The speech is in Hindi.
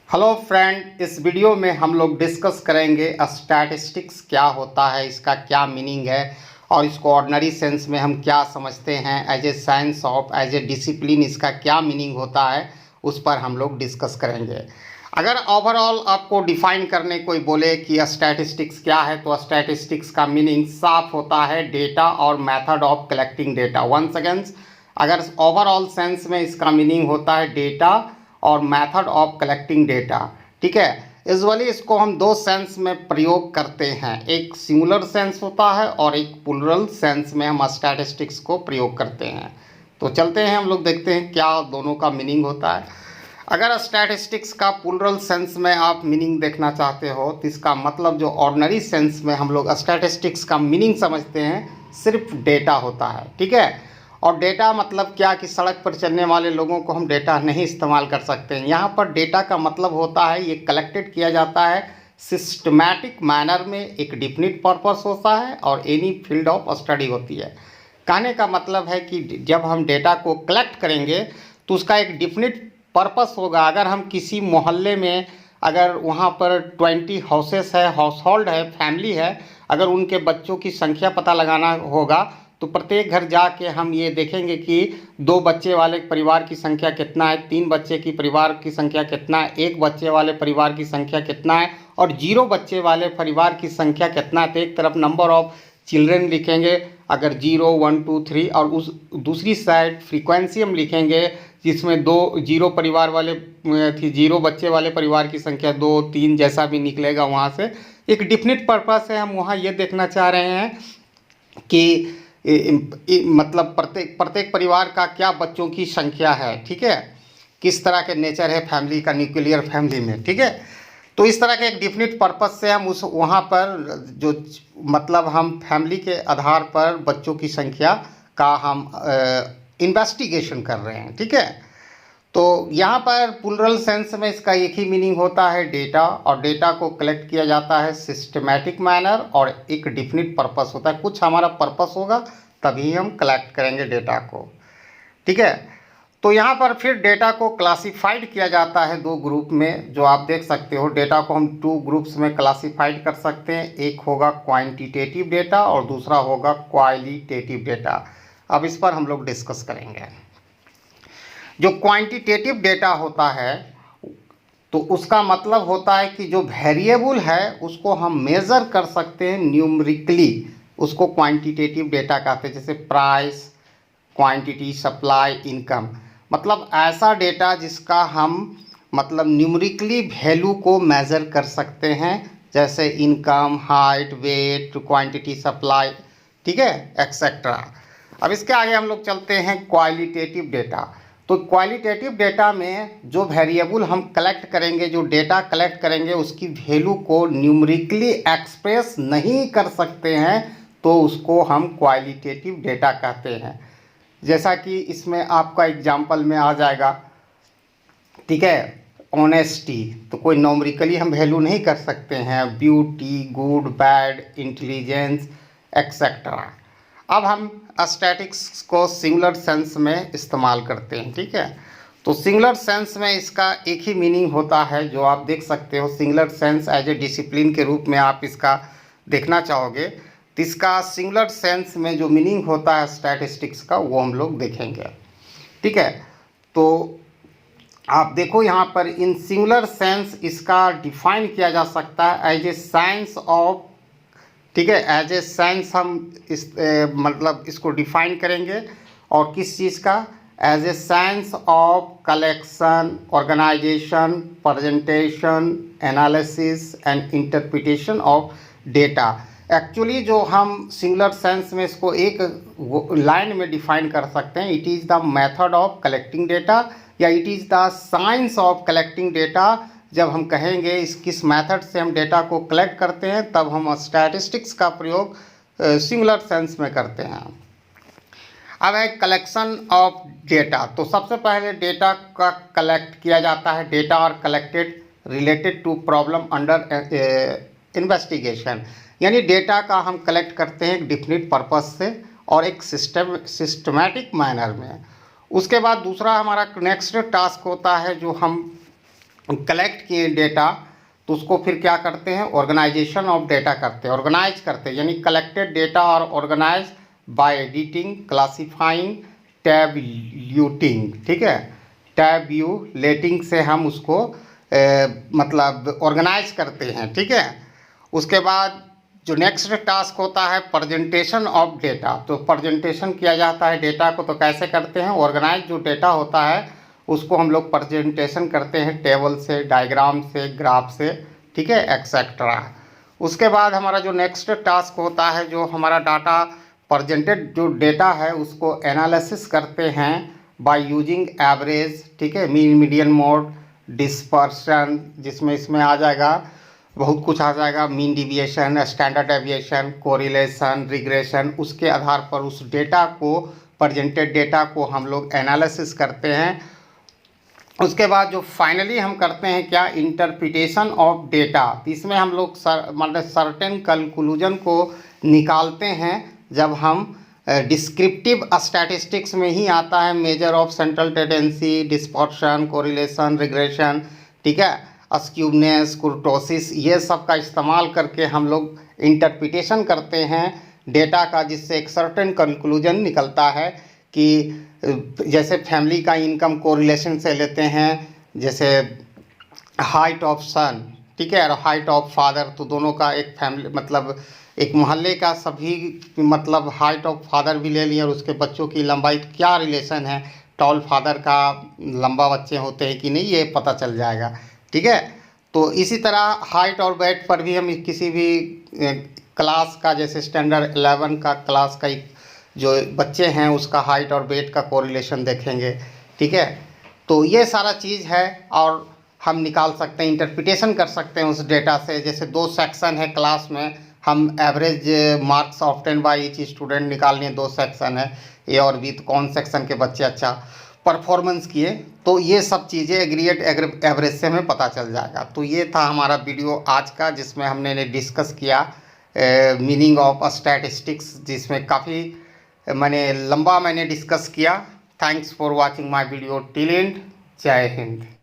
हेलो फ्रेंड, इस वीडियो में हम लोग डिस्कस करेंगे स्टैटिस्टिक्स क्या होता है, इसका क्या मीनिंग है और इसको ऑर्डिनरी सेंस में हम क्या समझते हैं, as a science of as a discipline इसका क्या मीनिंग होता है, उस पर हम लोग डिस्कस करेंगे। अगर ओवरऑल आपको डिफाइन करने कोई बोले कि स्टैटिस्टिक्स क्या है, तो स्टैटिस्टिक्स का मीनिंग साफ होता है डेटा और method of collecting data. Once again, अगर ओवरऑल सेंस में इसका मीनिंग होता है डेटा और मेथड ऑफ कलेक्टिंग डेटा। ठीक है, यूजुअली इसको हम दो सेंस में प्रयोग करते हैं, एक सिंगुलर सेंस होता है और एक प्लूरल सेंस में हम स्टैटिस्टिक्स को प्रयोग करते हैं। तो चलते हैं, हम लोग देखते हैं क्या दोनों का मीनिंग होता है। अगर स्टैटिस्टिक्स का प्लूरल सेंस में आप मीनिंग देखना चाहते हो, तो इसका मतलब जो ऑर्डिनरी सेंस में हम लोग स्टैटिस्टिक्स का मीनिंग समझते हैं, सिर्फ डेटा होता है। ठीक है, और डेटा मतलब क्या कि सड़क पर चलने वाले लोगों को हम डेटा नहीं इस्तेमाल कर सकते हैं। यहाँ पर डेटा का मतलब होता है ये कलेक्टेड किया जाता है सिस्टमैटिक मैनर में, एक डिफिनिट पर्पस होता है और एनी फील्ड ऑफ स्टडी होती है। कहने का मतलब है कि जब हम डेटा को कलेक्ट करेंगे तो उसका एक डिफिनिट पर्पस होगा। अगर हम किसी मोहल्ले में, अगर वहाँ पर 20 हाउसेस है, हाउस होल्ड है, फैमिली है, अगर उनके बच्चों की संख्या पता लगाना होगा तो प्रत्येक घर जाके हम ये देखेंगे कि 2 बच्चे वाले परिवार की संख्या कितना है, 3 बच्चे की परिवार की संख्या कितना है, 1 बच्चे वाले परिवार की संख्या कितना है और 0 बच्चे वाले परिवार की संख्या कितना है। तो एक तरफ नंबर ऑफ चिल्ड्रन लिखेंगे अगर 0, 1, 2, 3, और उस दूसरी साइड फ्रीक्वेंसी हम लिखेंगे जिसमें 2 0 परिवार वाले थी, 0 बच्चे वाले परिवार की संख्या 2, 3 जैसा भी निकलेगा, वहाँ से एक डिफिनिट पर्पस है। हम वहाँ ये देखना चाह रहे हैं कि मतलब प्रत्येक परिवार का क्या बच्चों की संख्या है। ठीक है, किस तरह के नेचर है फैमिली का, न्यूक्लियर फैमिली में। ठीक है, तो इस तरह के एक डिफिनिट पर्पस से हम उस वहाँ पर जो मतलब हम फैमिली के आधार पर बच्चों की संख्या का हम इन्वेस्टिगेशन कर रहे हैं। ठीक है, तो यहाँ पर प्लूरल सेंस में इसका एक ही मीनिंग होता है डेटा, और डेटा को कलेक्ट किया जाता है सिस्टमैटिक मैनर और एक डिफिनिट पर्पस होता है। कुछ हमारा पर्पस होगा तभी हम कलेक्ट करेंगे डेटा को। ठीक है, तो यहाँ पर फिर डेटा को क्लासिफाइड किया जाता है 2 ग्रुप में, जो आप देख सकते हो। डेटा को हम 2 ग्रुप्स में क्लासिफाइड कर सकते हैं, एक होगा क्वांटिटेटिव डेटा और दूसरा होगा क्वालिटेटिव डेटा। अब इस पर हम लोग डिस्कस करेंगे। जो क्वांटिटेटिव डेटा होता है तो उसका मतलब होता है कि जो वेरिएबल है उसको हम मेज़र कर सकते हैं न्यूमेरिकली, उसको क्वांटिटेटिव डेटा कहते हैं। जैसे प्राइस, क्वांटिटी, सप्लाई, इनकम, मतलब ऐसा डेटा जिसका हम मतलब न्यूमेरिकली वैल्यू को मेज़र कर सकते हैं, जैसे income, height, weight, quantity, supply, ठीक है, एक्सेट्रा। अब इसके आगे हम लोग चलते हैं क्वालिटेटिव डेटा। तो क्वालिटेटिव डेटा में जो वेरिएबल हम कलेक्ट करेंगे, जो डेटा कलेक्ट करेंगे, उसकी वैल्यू को न्यूमेरिकली एक्सप्रेस नहीं कर सकते हैं, तो उसको हम क्वालिटेटिव डेटा कहते हैं। जैसा कि इसमें आपका एग्जांपल में आ जाएगा। ठीक है, ऑनेस्टी तो कोई न्यूमेरिकली हम वैल्यू नहीं कर सकते हैं, beauty, good, bad, intelligence, etcetera. अब हम स्टैटिक्स को सिंगुलर सेंस में इस्तेमाल करते हैं। ठीक है, तो सिंगुलर सेंस में इसका एक ही मीनिंग होता है, जो आप देख सकते हो। Singular sense as a discipline के रूप में आप इसका देखना चाहोगे, तो इसका सिंगुलर सेंस में जो मीनिंग होता है स्टैटिस्टिक्स का, वो हम लोग देखेंगे। ठीक है, तो आप देखो यहाँ पर इन सिंगुलर सेंस इसका डिफाइन किया जा सकता है एज ए साइंस ऑफ, ठीक है, एज ए साइंस हम इस मतलब इसको डिफाइन करेंगे। और किस चीज़ का? As a science of collection, organisation, presentation, analysis and interpretation of data. Actually जो हम सिंगुलर सेंस में इसको एक लाइन में डिफाइन कर सकते हैं, it is the method of collecting data या it is the science of collecting data. जब हम कहेंगे इस किस मेथड से हम डेटा को कलेक्ट करते हैं, तब हम स्टैटिस्टिक्स का प्रयोग सिंगुलर सेंस में करते हैं। अब है कलेक्शन ऑफ डेटा। तो सबसे पहले डेटा का कलेक्ट किया जाता है। Data are collected related to problem under investigation, यानी डेटा का हम कलेक्ट करते हैं एक डिफिनिट पर्पस से और एक सिस्टमैटिक मैनर में। उसके बाद दूसरा हमारा नेक्स्ट टास्क होता है जो हम कलेक्ट किए डेटा तो उसको फिर क्या करते हैं, ऑर्गेनाइजेशन ऑफ डेटा करते हैं, ऑर्गेनाइज करते हैं, यानी कलेक्टेड डेटा और ऑर्गेनाइज बाय एडिटिंग, क्लासीफाइंग, टैब्यूटिंग, ठीक है, टैब्यूलेटिंग से हम उसको मतलब ऑर्गेनाइज करते हैं, ठीक है। उसके बाद जो नेक्स्ट टास्क होता है प्रेजेंटेशन ऑफ डेटा, तो प्रेजेंटेशन किया जाता है डेटा को, तो कैसे करते हैं, ऑर्गेनाइज जो डेटा होता है उसको हम लोग प्रेजेंटेशन करते हैं टेबल से, डायग्राम से, ग्राफ से, ठीक है, एक्सेट्रा। उसके बाद हमारा जो नेक्स्ट टास्क होता है, जो हमारा डाटा प्रेजेंटेड जो डेटा है उसको एनालिसिस करते हैं बाय यूजिंग एवरेज, ठीक है, मीन मीडियन मोड, डिस्पर्शन, जिसमें इसमें आ जाएगा बहुत कुछ आ जाएगा, mean deviation, standard deviation, correlation, regression, उसके आधार पर उस डेटा को, प्रेजेंटेड डेटा को हम लोग एनालिसिस करते हैं। उसके बाद जो फाइनली हम करते हैं क्या, इंटरप्रिटेशन ऑफ डेटा, इसमें हम लोग मतलब सर्टेन कंक्लूजन को निकालते हैं। जब हम डिस्क्रिप्टिव स्टैटिस्टिक्स में ही आता है measure of central tendency, dispersion, correlation, regression, ठीक है, अस्क्यूबनेस, कुर्टोसिस, ये सब का इस्तेमाल करके हम लोग इंटरप्रिटेशन करते हैं डेटा का, जिससे एक सर्टेन कंक्लूजन निकलता है कि जैसे फैमिली का इनकम कोरिलेशन से लेते हैं, जैसे हाइट ऑफ सन, ठीक है, और हाइट ऑफ फादर, तो दोनों का एक फैमिली मतलब एक मोहल्ले का सभी मतलब हाइट ऑफ फादर भी ले लिए और उसके बच्चों की लंबाई क्या रिलेशन है, टॉल फादर का लंबा बच्चे होते हैं कि नहीं, ये पता चल जाएगा, ठीक है। तो इसी तरह हाइट और वेट पर भी हम किसी भी क्लास का, जैसे स्टैंडर्ड 11 का क्लास का जो बच्चे हैं उसका हाइट और वेट का कोरिलेशन देखेंगे, ठीक है। तो ये सारा चीज़ है और हम निकाल सकते हैं, इंटरप्रिटेशन कर सकते हैं उस डेटा से। जैसे 2 सेक्शन है क्लास में, हम average marks obtain by each student निकालने, 2 सेक्शन है ए और बी, तो कौन सेक्शन के बच्चे अच्छा परफॉर्मेंस किए, तो ये सब चीज़ें एग्रीगेट एवरेज से हमें पता चल जाएगा। तो ये था हमारा वीडियो आज का, जिसमें हमने डिस्कस किया मीनिंग ऑफ स्टैटिस्टिक्स, जिसमें काफ़ी मैंने डिस्कस किया। Thanks for watching my video till and. जय हिंद।